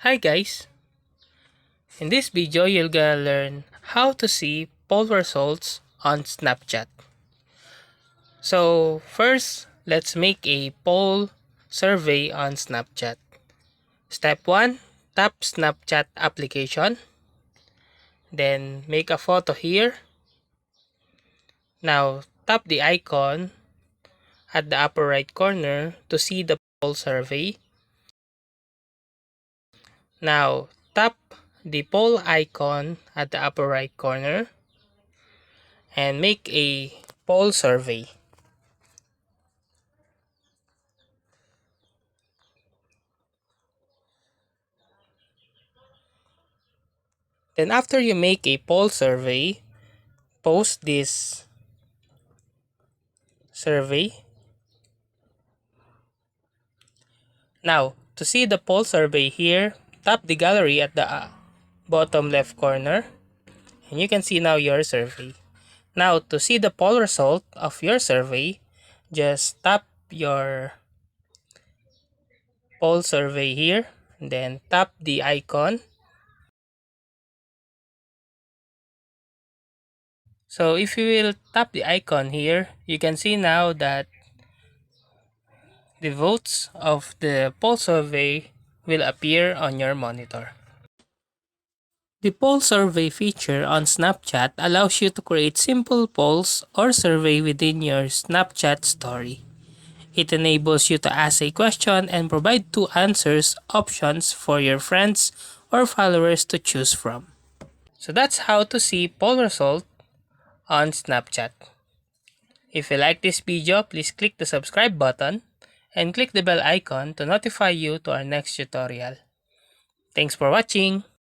Hi guys! In this video, you're gonna learn how to see poll results on Snapchat. So first, let's make a poll survey on Snapchat. Step 1, tap Snapchat application. Then make a photo here. Now tap the icon at the upper right corner to see the poll survey. Now tap the poll icon at the upper right corner and make a poll survey. Then after you make a poll survey, post this survey. Now, to see the poll survey here, tap the gallery at the bottom left corner and you can see now your survey. Now, to see the poll result of your survey, just tap your poll survey here, then tap the icon. So if you will tap the icon here, you can see now that the votes of the poll survey will appear on your monitor. The poll survey feature on Snapchat allows you to create simple polls or survey within your Snapchat story. It enables you to ask a question and provide two answers options for your friends or followers to choose from. So that's how to see poll result on Snapchat. If you like this video, please click the subscribe button and click the bell icon to notify you to our next tutorial. Thanks for watching!